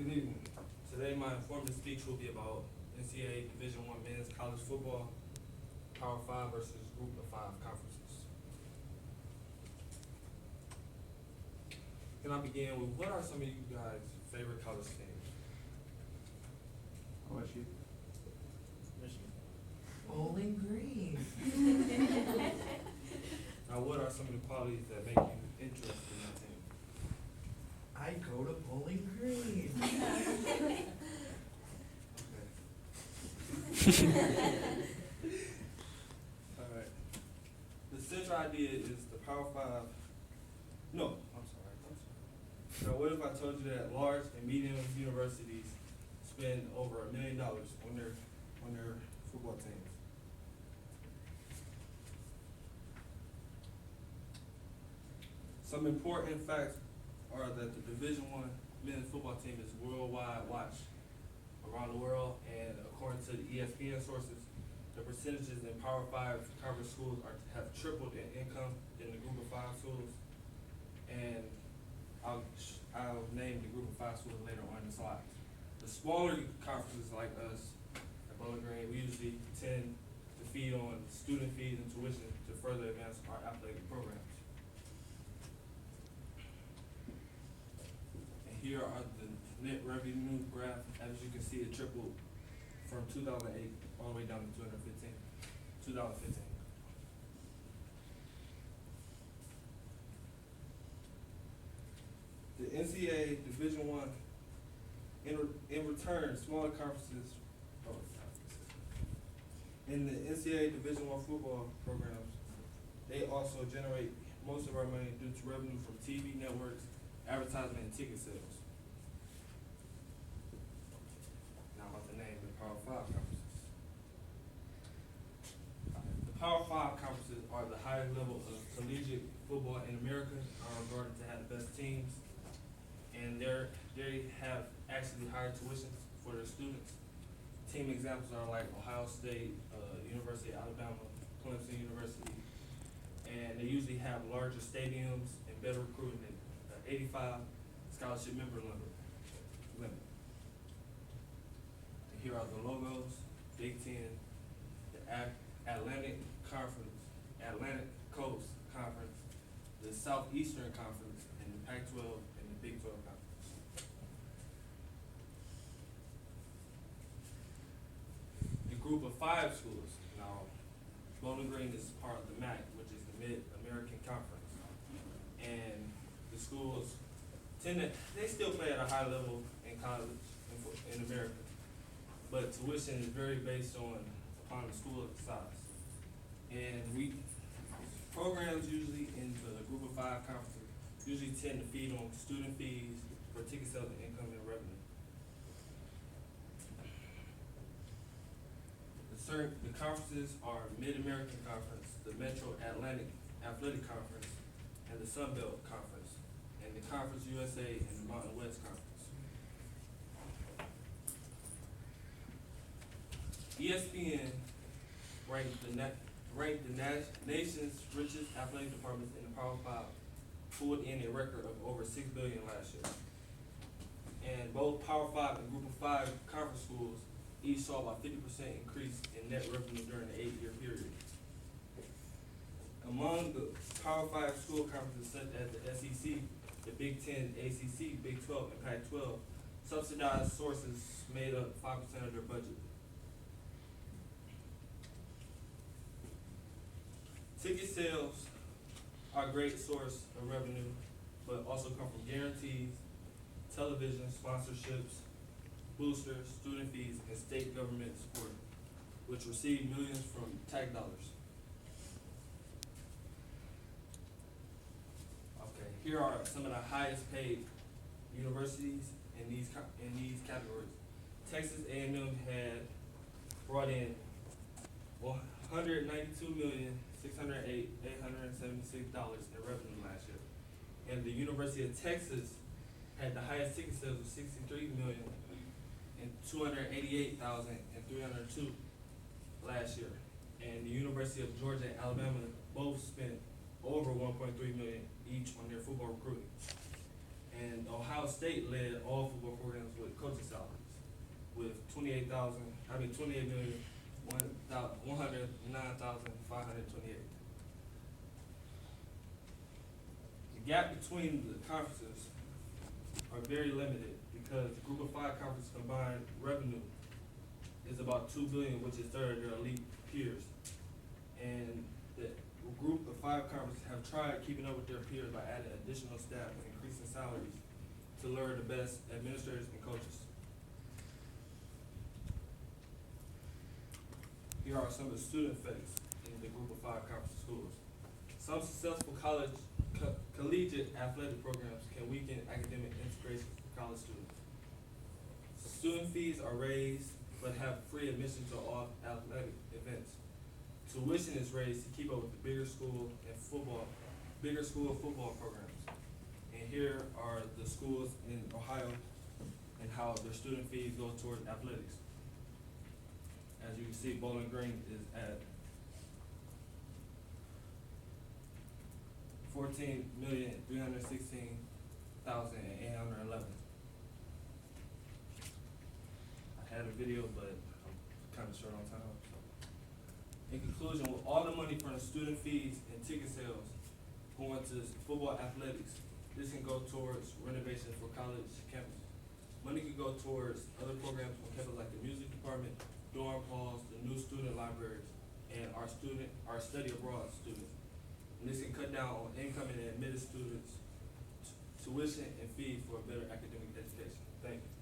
Good evening. Today my informative speech will be about NCAA Division I men's college football, Power 5 versus Group of 5 conferences. Can I begin with what are some of you guys' favorite college teams? How about you? Michigan. Bowling Green. Now, what are some of the qualities that make you interested in that team? I go to Bowling Green. All right. The central idea is the Power 5. No, I'm sorry. Now, what if I told you that large and medium universities spend over $1 million on their football teams? Some important facts are that the Division I men's football team is worldwide watched around the world, and according to the ESPN sources, the percentages in Power 5 conference schools have tripled in income in the Group of 5 schools, and I'll name the Group of 5 schools later on in the slides. The smaller conferences like us at Bowling Green, we usually tend to feed on student fees and tuition to further advance our athletic programs. And here are the net revenue graph. As you can see, it tripled from 2008 all the way down to 2015. The NCAA Division I, in return, smaller conferences, in the NCAA Division I football programs, they also generate most of our money due to revenue from TV networks, advertisement, and ticket sales. Now about to name the Power 5 conferences. The Power 5 conferences are the highest level of collegiate football in America, are regarded to have the best teams, and they have actually higher tuitions for their students. Team examples are like Ohio State, University of Alabama, Clemson University, and they usually have larger stadiums and better recruiting than 85 scholarship member limit. And here are the logos: Big Ten, the Atlantic Coast Conference, the Southeastern Conference, and the Pac-12 and the Big 12 Conference. The Group of 5 schools. Now, Bowling Green is part of the MAC, which is the Mid-American Conference, and the schools they still play at a high level in college in America, but tuition is very based upon the school size. And programs usually in the Group of 5 conferences usually tend to feed on student fees for ticket sales and income and revenue. The conferences are Mid-American Conference, the Metro Atlantic Athletic Conference, and the Sun Belt Conference, and the Conference USA and the Mountain West Conference. ESPN ranked the nation's richest athletic departments in the Power 5, pulled in a record of over $6 billion last year. And both Power 5 and Group of 5 conference schools each saw about 50% increase in net revenue during the 8-year period. Among the Power 5 school conferences such as the SEC, the Big Ten, ACC, Big 12, and Pac-12, subsidized sources made up 5% of their budget. Ticket sales are a great source of revenue, but also come from guarantees, television, sponsorships, boosters, student fees, and state government support, which receive millions from tax dollars. Okay, here are some of the highest paid universities in these categories. Texas A&M had brought in $192,608,876 in revenue last year, and the University of Texas had the highest ticket sales of $63,288,302 last year, and the University of Georgia and Alabama both spent over $1.3 million each on their football recruiting. And Ohio State led all football programs with coaching salaries, with 28,109,528. The gap between the conferences are very limited because the Group of Five conference combined revenue is about $2 billion, which is third of their elite peers. And the Group of Five conferences have tried keeping up with their peers by adding additional staff and increasing salaries to lure the best administrators and coaches. Here are some of the student effects in the Group of Five conference schools. Some successful collegiate athletic programs can weaken academic integration for college students. Student fees are raised but have free admission to all athletic events. Tuition is raised to keep up with the bigger school football programs. And here are the schools in Ohio and how their student fees go toward athletics. As you can see, Bowling Green is at $14,316,811. I had a video, but I'm kind of short on time. So. In conclusion, with all the money from the student fees and ticket sales going to football athletics, this can go towards renovations for college campuses. Money can go towards other programs on campus like the music department, dorm halls, the new student libraries, and our study abroad students. And this can cut down on incoming and admitted students, tuition and fees for a better academic education. Thank you.